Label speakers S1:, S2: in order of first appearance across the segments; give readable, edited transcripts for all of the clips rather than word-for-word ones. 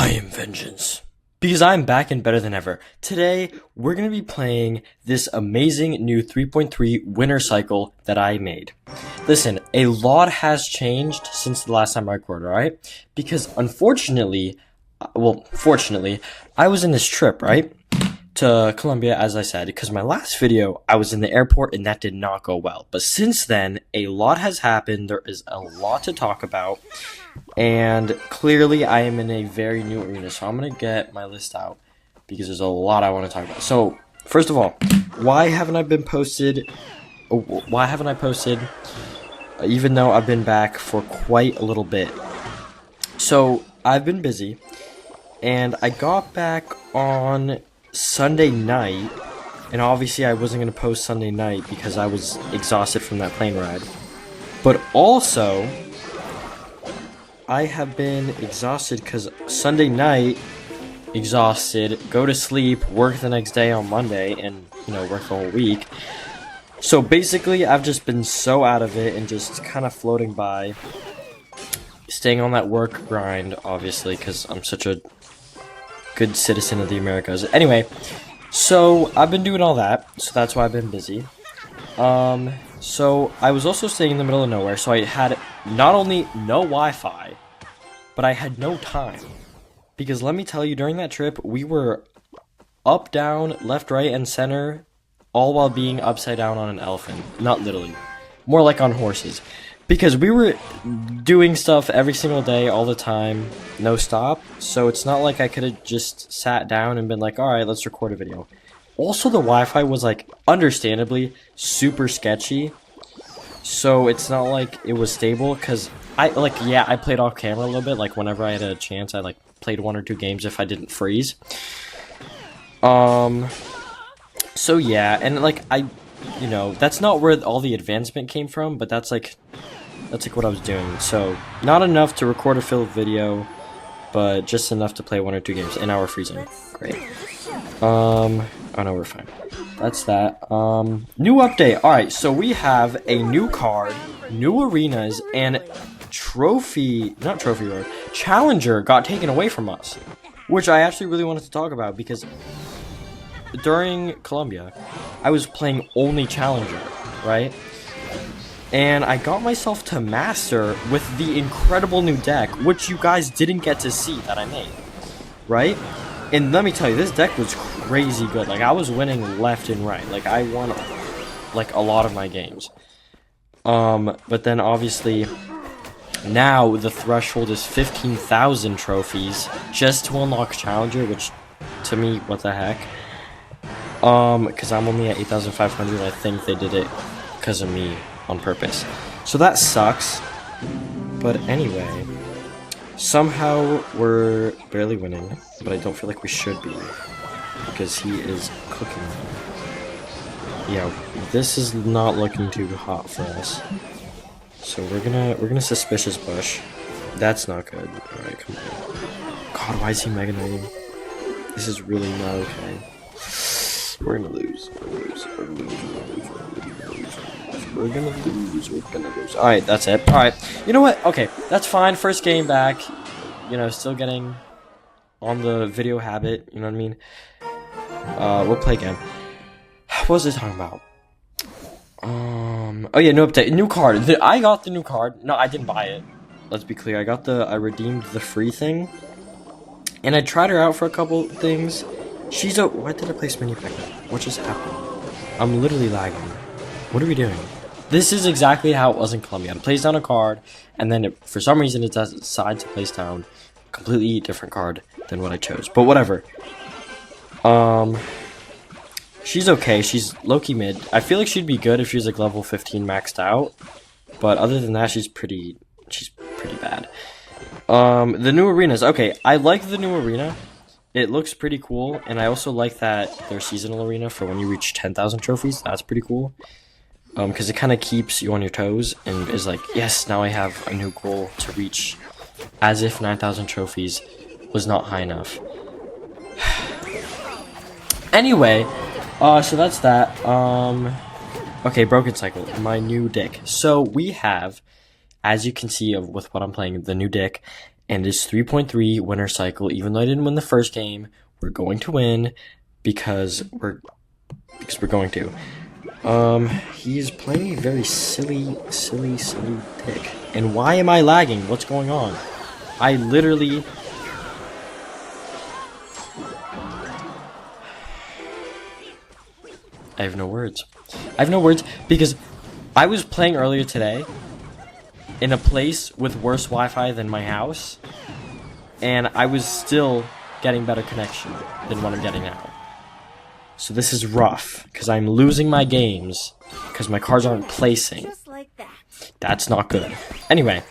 S1: I am vengeance. Because I'm back and better than ever. Today, we're going to be playing this amazing new 3.3 winter cycle that I made. Listen, a lot has changed since the last time I recorded, alright? Because unfortunately, fortunately, I was in this trip, right? To Colombia, as I said, because my last video, I was in the airport and that did not go well. But since then, a lot has happened. There is a lot to talk about. And clearly, I am in a very new arena. So I'm going to get my list out because there's a lot I want to talk about. So, first of all, why haven't I posted, even though I've been back for quite a little bit? So, I've been busy. And I got back on Sunday night, and obviously I wasn't going to post Sunday night because I was exhausted from that plane ride. But also, I have been exhausted because Sunday night, exhausted, go to sleep, work the next day on Monday, and, work the whole week. So basically, I've just been so out of it and just kind of floating by, staying on that work grind, obviously, because I'm such a good citizen of the Americas. Anyway, so I've been doing all that, so that's why I've been busy. So I was also staying in the middle of nowhere, so I had not only no Wi-Fi, but I had no time. Because let me tell you, during that trip, we were up, down, left, right, and center, all while being upside down on an elephant. Not literally. More like on horses. Because we were doing stuff every single day, all the time, no stop. So it's not like I could have just sat down and been like, alright, let's record a video. Also, the Wi-Fi was, understandably, super sketchy. So it's not like it was stable, because I played off camera a little bit. Whenever I had a chance, I, played 1 or 2 games if I didn't freeze. So yeah, and, that's not where all the advancement came from, but that's what I was doing. So, not enough to record a full video, but just enough to play 1 or 2 games. And now we're freezing. Great. Oh no, we're fine. That's that. New update. Alright, so we have a new card, new arenas, and Challenger got taken away from us. Which I actually really wanted to talk about, because during Colombia, I was playing only Challenger, right? And I got myself to Master with the incredible new deck, which you guys didn't get to see that I made, right? And let me tell you, this deck was crazy good. I was winning left and right. I won, a lot of my games. But then, obviously, now the threshold is 15,000 trophies just to unlock Challenger, which, to me, what the heck? Because I'm only at 8,500, I think they did it because of me on purpose. So that sucks. But anyway, somehow we're barely winning, but I don't feel like we should be, because he is cooking. Yeah, this is not looking too hot for us. So we're gonna suspicious bush. That's not good. Alright, come on. God, why is he Mega Knighting? This is really not okay. We're gonna lose. We're gonna lose. Alright, that's it. Alright. You know what? Okay, that's fine. First game back. Still getting on the video habit. You know what I mean? We'll play again. What was I talking about? Oh yeah, new update. New card. I got the new card. No, I didn't buy it. Let's be clear. I redeemed the free thing. And I tried her out for a couple things. Why did I place mini pick? What just happened? I'm literally lagging. What are we doing? This is exactly how it was in Colombia. I placed down a card, and then for some reason it decides to place down a completely different card than what I chose. But whatever. She's okay. She's low-key mid. I feel like she'd be good if she's level 15 maxed out. But other than that, she's pretty bad. The new arenas. Okay, I like the new arena. It looks pretty cool, and I also like that their seasonal arena for when you reach 10,000 trophies. That's pretty cool. Because it kind of keeps you on your toes and is yes, now I have a new goal to reach, as if 9,000 trophies was not high enough. Anyway, so that's that. Okay, Broken Cycle, my new deck. So we have, as you can see with what I'm playing, the new deck, And it's 3.3 winner cycle. Even though I didn't win the first game, we're going to win because we're going to. He's playing a very silly pick. And why am I lagging? What's going on? I literally... I have no words. I have no words because I was playing earlier today in a place with worse Wi-Fi than my house, and I was still getting better connection than what I'm getting now. So this is rough, because I'm losing my games, because my cards aren't placing.
S2: Just like that.
S1: That's not good. Anyway,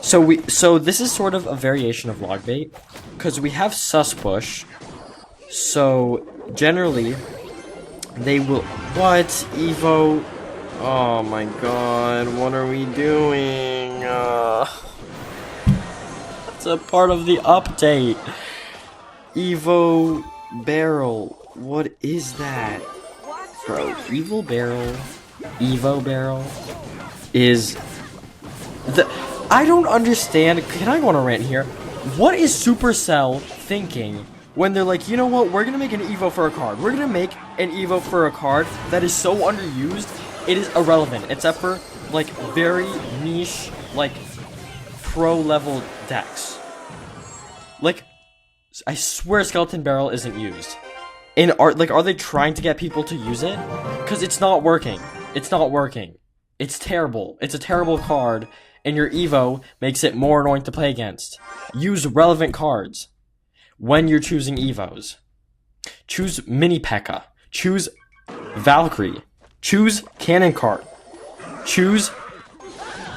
S1: so this is sort of a variation of log bait, because we have sus push, so generally, they will... What? Evo? Oh my god, what are we doing? That's a part of the update. Evo Barrel. What is that? Bro, Evo Barrel is the... I don't understand. Can I go on a rant here? What is Supercell thinking when they're like, you know what, we're gonna make an Evo for a card. We're gonna make an Evo for a card that is so underused, it is irrelevant, except for, like, very niche, like, pro-level decks. Like, I swear Skeleton Barrel isn't used. And are they trying to get people to use it? Because it's not working. It's not working. It's terrible. It's a terrible card, and your Evo makes it more annoying to play against. Use relevant cards when you're choosing Evos. Choose Mini P.E.K.K.A. Choose Valkyrie. Choose Cannon Cart. Choose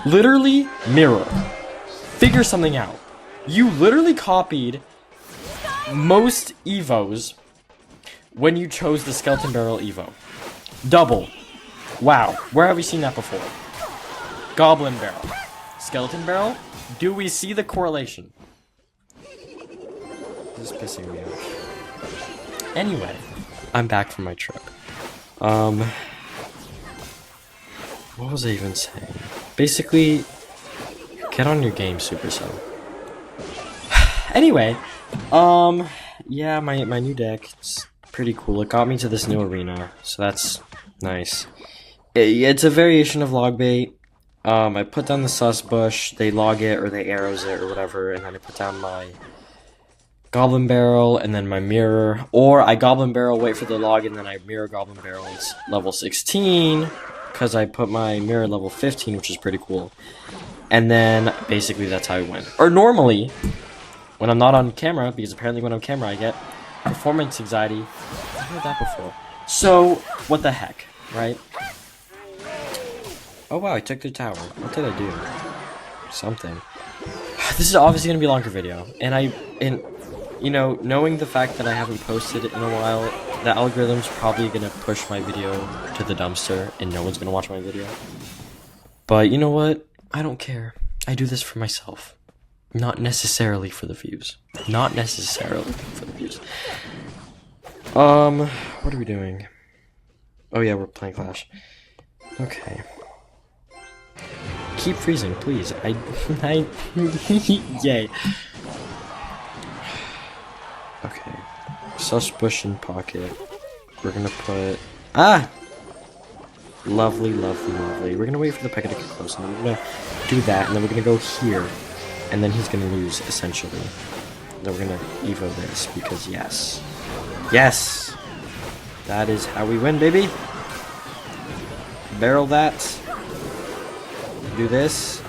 S1: literally Mirror. Figure something out. You literally copied most Evos when you chose the Skeleton Barrel Evo. Double. Wow. Where have we seen that before? Goblin Barrel. Skeleton Barrel? Do we see the correlation? This is pissing me off. Anyway, I'm back from my trip. What was I even saying? Basically, get on your game, Supercell. Anyway, yeah, my new deck, it's pretty cool. It got me to this new arena, so that's nice. It's a variation of log bait. I put down the sus bush, they log it, or they arrows it, or whatever, and then I put down my Goblin Barrel, and then my Mirror, or I Goblin Barrel, wait for the log, and then I Mirror Goblin Barrels level 16, because I put my Mirror level 15, which is pretty cool. And then, basically, that's how I win. Or normally, when I'm not on camera, because apparently when I'm on camera I get performance anxiety. I've heard that before. So, what the heck, right? Oh wow, I took the tower. What did I do? Something. This is obviously going to be a longer video, and you know, knowing the fact that I haven't posted it in a while, the algorithm's probably going to push my video to the dumpster, and no one's going to watch my video. But you know what? I don't care. I do this for myself. Not necessarily for the views. Not necessarily for the views. What are we doing? Oh yeah, we're playing Clash. Okay. Keep freezing, please. Yay. Okay. Sus bush in pocket. We're gonna put... Ah! Lovely, lovely, lovely. We're gonna wait for the P.E.K.K.A. to get close, and then we're gonna do that, and then we're gonna go here. And then he's gonna lose, essentially. Then we're gonna Evo this, because yes. Yes! That is how we win, baby! Barrel that. Do this.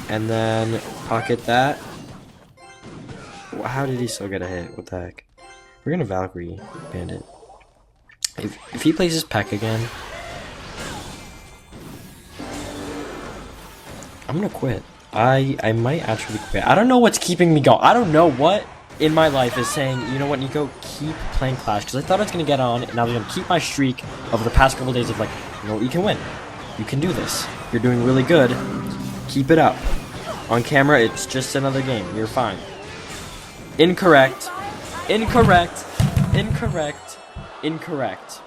S1: And then pocket that. How did he still get a hit? What the heck? We're gonna Valkyrie Bandit. If he plays his P.E.K.K.A. again, I'm gonna quit. I might actually quit. I don't know what's keeping me going. I don't know what in my life is saying, you know what, Nico, keep playing Clash. Because I thought I was going to get on, and I was going to keep my streak of the past couple days of like, you know what, you can win. You can do this. You're doing really good. Keep it up. On camera, it's just another game. You're fine. Incorrect. Incorrect. Incorrect. Incorrect.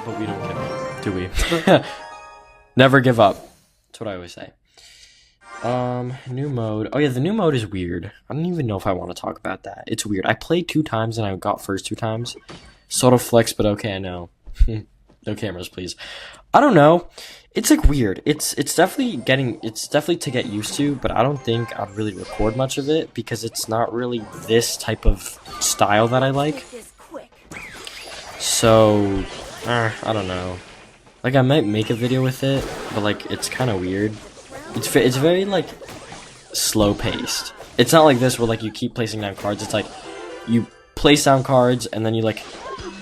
S1: But we don't care. Do we? Never give up. That's what I always say. New mode. Oh yeah, the new mode is weird. I don't even know if I want to talk about that. It's weird. I played 2 times and I got first 2 times. Sort of flex, but okay, I know. No cameras, please. I don't know. It's like weird. It's definitely to get used to, but I don't think I'd really record much of it because it's not really this type of style that I like. So, I don't know. Like I might make a video with it, but like it's kind of weird. It's very like slow paced. It's not like this where like you keep placing down cards. It's like you place down cards and then you like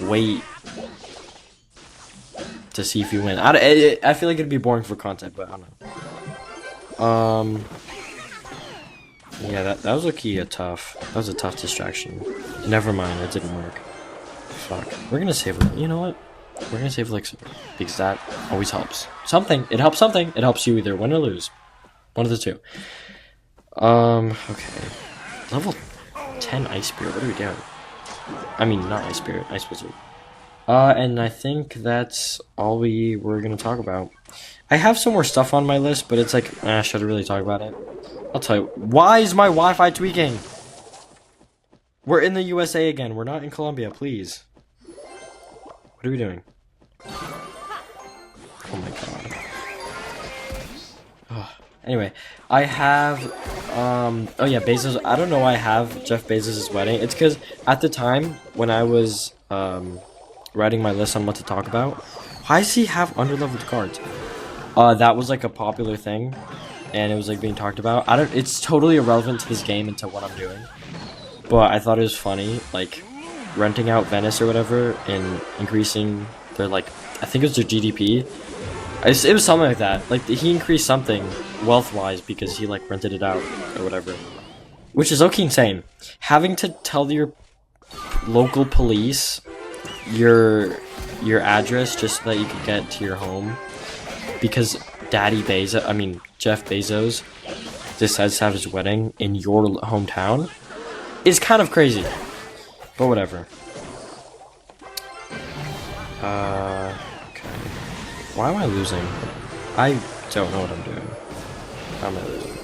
S1: wait to see if you win. I feel like it'd be boring for content, but I don't know. Yeah, that was tough. That was a tough distraction. Never mind, it didn't work. Fuck. We're gonna save it. You know what? We're gonna save elixir because that always helps. Something. It helps something. It helps you either win or lose. One of the two. Okay. Level 10 ice spirit. What are we doing? I mean, not ice spirit. Ice wizard. And I think that's all we were gonna talk about. I have some more stuff on my list, but it's like, should I really talk about it? I'll tell you. Why is my Wi-Fi tweaking? We're in the USA again. We're not in Colombia, please. What are we doing? Oh my god. Oh. Anyway, I have, oh yeah, Bezos. I don't know why I have Jeff Bezos' wedding. It's because at the time when I was, writing my list on what to talk about, why does he have underleveled cards? That was like a popular thing, and it was like being talked about. It's totally irrelevant to this game and to what I'm doing, but I thought it was funny, like renting out Venice or whatever and increasing their like, I think it was their GDP. It was something like that. Like he increased something wealth-wise because he like rented it out or whatever, which is okay insane. Having to tell your local police your address just so that you could get to your home because Jeff Bezos decides to have his wedding in your hometown is kind of crazy, but whatever. Okay. Why am I losing? I don't know what I'm doing. How am I losing?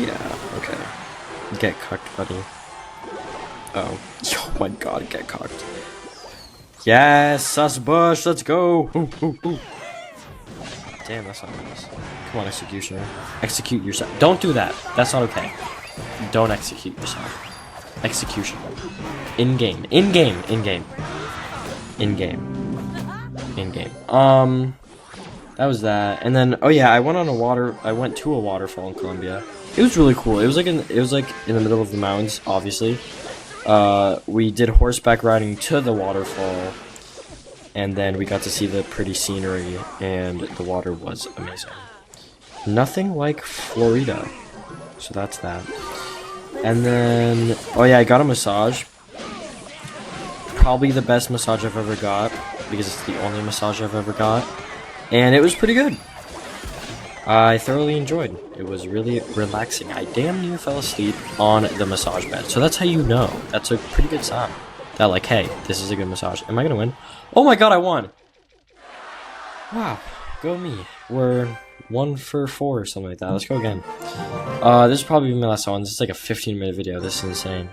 S1: Yeah, okay. Get cucked, buddy. Oh. Oh my god, get cocked. Yes, sus bush, let's go! Ooh, ooh, ooh. Damn, that's not nice. Come on, executioner. Execute yourself. Don't do that. That's not okay. Don't execute yourself. Execution. In-game. In-game. In-game. In-game. In-game. That was that. And then, oh yeah, I went to a waterfall in Colombia. It was really cool. It was like in the middle of the mountains, obviously. We did horseback riding to the waterfall, and then we got to see the pretty scenery, and the water was amazing. Nothing like Florida. So that's that. And then, oh yeah, I got a massage. Probably the best massage I've ever got, because it's the only massage I've ever got. And it was pretty good. I thoroughly enjoyed. It was really relaxing. I damn near fell asleep on the massage bed. So that's how you know. That's a pretty good sign. That like, hey, this is a good massage. Am I gonna win? Oh my god, I won! Wow, go me. We're 1 for 4 or something like that. Let's go again. This is probably my last one. This is like a 15-minute video. This is insane.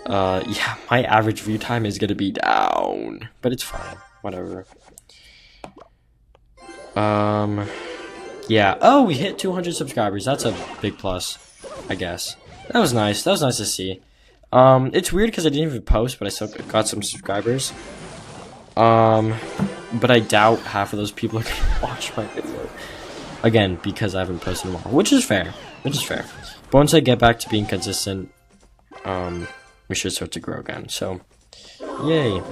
S1: Yeah, my average view time is gonna be down. But it's fine. Whatever. Yeah. Oh, we hit 200 subscribers. That's a big plus, I guess. That was nice. That was nice to see. It's weird because I didn't even post, but I still got some subscribers. But I doubt half of those people are gonna watch my video. Again, because I haven't posted them all, which is fair. Which is fair. But once I get back to being consistent, we should start to grow again. So, yay.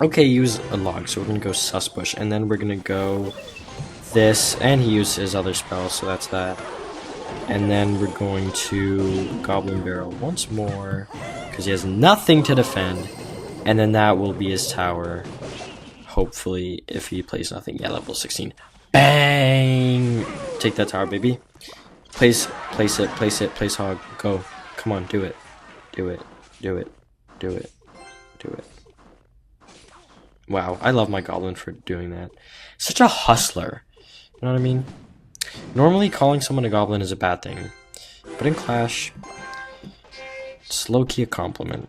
S1: Okay, use a log. So we're gonna go sus bush, and then we're gonna go this, and he used his other spell, so that's that. And then we're going to Goblin Barrel once more, because he has nothing to defend. And then that will be his tower. Hopefully, if he plays nothing. Yeah, level 16. Bang! Take that tower, baby. Place hog. Go. Come on, do it. Do it. Do it. Do it. Do it. Wow, I love my goblin for doing that. Such a hustler. You know what I mean? Normally, calling someone a goblin is a bad thing. But in Clash, it's low-key a compliment.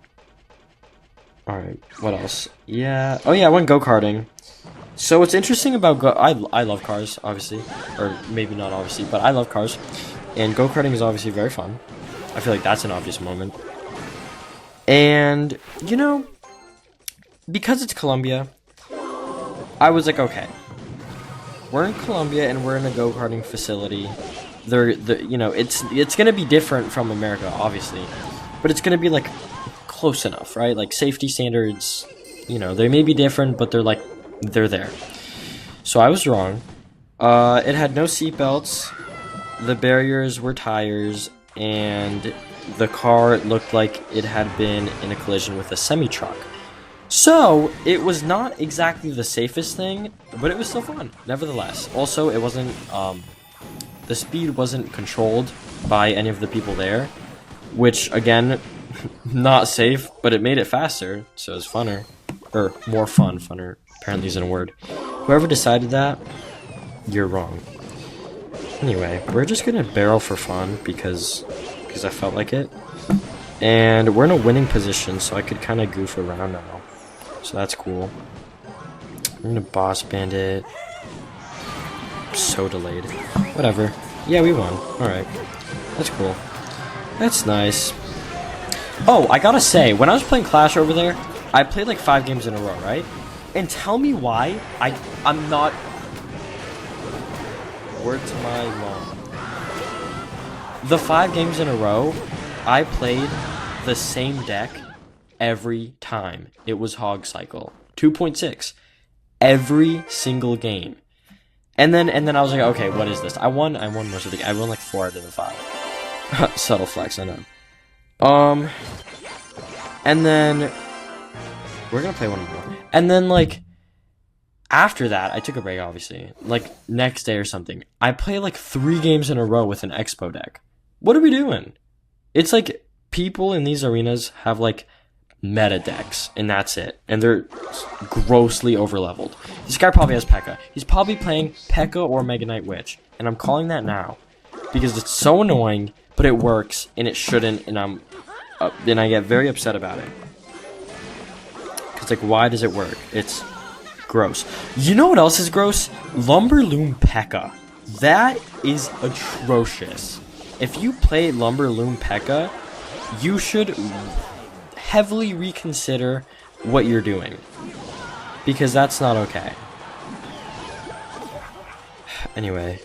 S1: Alright, what else? Yeah. Oh yeah, I went go-karting. So what's interesting about I love cars, obviously. Or maybe not obviously, but I love cars. And go-karting is obviously very fun. I feel like that's an obvious moment. And, you know, because it's Colombia, I was like, okay. We're in Colombia and we're in a go-karting facility. You know, it's gonna be different from America, obviously. But it's gonna be, like, close enough, right? Like, safety standards, you know, they may be different, but they're there. So I was wrong. It had no seatbelts. The barriers were tires, and the car looked like it had been in a collision with a semi-truck. So, it was not exactly the safest thing, but it was still fun, nevertheless. Also, it wasn't, the speed wasn't controlled by any of the people there, which, again, not safe, but it made it faster, so it was funner. Or, more fun, funner, apparently isn't a word. Whoever decided that, you're wrong. Anyway, we're just gonna barrel for fun, because I felt like it. And we're in a winning position, so I could kind of goof around now. So that's cool. I'm gonna boss bandit. I'm so delayed. Whatever. Yeah, we won. Alright. That's cool. That's nice. Oh, I gotta say, when I was playing Clash over there, I played like 5 games in a row, right? And tell me why I'm not... Word to my mom. The 5 games in a row, I played the same deck every time. It was Hog Cycle 2.6 every single game. And then I was like, okay, what is this? I won most of the game. I won like 4 out of the 5. Subtle flex, I know. And then we're gonna play one more. And then like after that, I took a break, obviously. Like next day or something, I play like 3 games in a row with an Expo deck. What are we doing? It's like people in these arenas have like meta decks, and that's it. And they're grossly overleveled. This guy probably has P.E.K.K.A. He's probably playing P.E.K.K.A. or Mega Knight Witch, and I'm calling that now because it's so annoying, but it works, and it shouldn't, and I get very upset about it. Cause like, why does it work? It's gross. You know what else is gross? Lumberloom P.E.K.K.A. That is atrocious. If you play Lumberloom P.E.K.K.A., you should heavily reconsider what you're doing, because that's not okay. Anyway,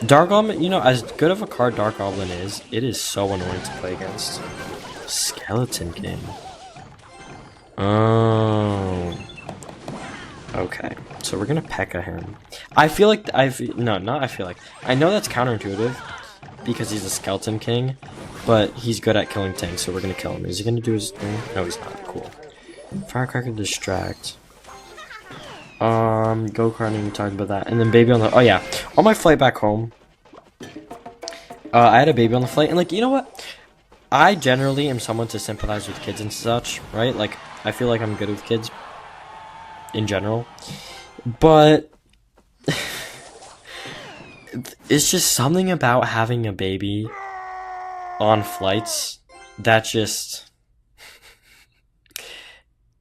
S1: Dark Goblin, you know, as good of a card Dark Goblin is, it is so annoying to play against. Skeleton King. Oh. Okay, so we're gonna P.E.K.K.A. him. I feel like I know that's counterintuitive because he's a Skeleton King, but he's good at killing tanks, so we're gonna kill him. Is he gonna do his thing? No, he's not. Cool. Firecracker distract. Go-karting, we talked about that. And then baby on the... Oh, yeah. On my flight back home, I had a baby on the flight. And, like, you know what? I generally am someone to sympathize with kids and such, right? Like, I feel like I'm good with kids in general. But... it's just something about having a baby on flights that just...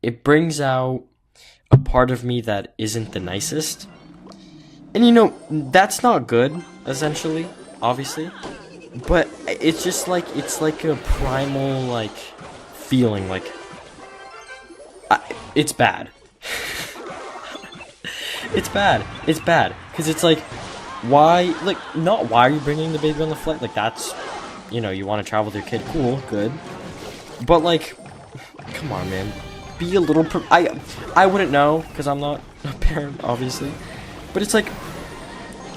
S1: it brings out a part of me that isn't the nicest. And you know, that's not good, essentially, obviously. But it's just like, it's like a primal, like, feeling, like... it's bad. It's bad. It's bad. Because it's like, why, like, not why are you bringing the baby on the flight? Like, that's, you know, you want to travel with your kid, cool, good. But, like, come on, man. Be a little... I wouldn't know, because I'm not a parent, obviously. But it's like,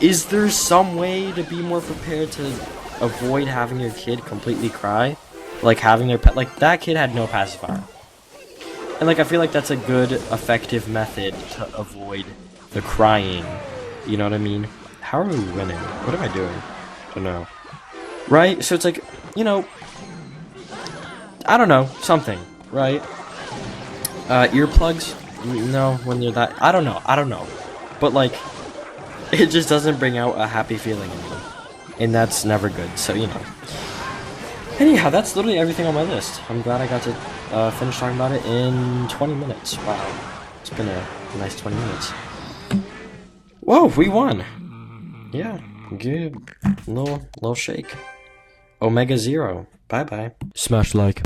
S1: is there some way to be more prepared to avoid having your kid completely cry? Like, having their pet... Like, that kid had no pacifier. And, like, I feel like that's a good, effective method to avoid the crying. You know what I mean? How are we winning? What am I doing? I don't know. Right? So it's like, you know... I don't know. Something. Right? Earplugs, No, when you're that... I don't know. But, like, it just doesn't bring out a happy feeling in me. And that's never good, so, you know. Anyhow, that's literally everything on my list. I'm glad I got to finish talking about it in 20 minutes. Wow. It's been a nice 20 minutes. Whoa, we won! Yeah, good. Little shake. Omega 0. Bye-bye. Smash like.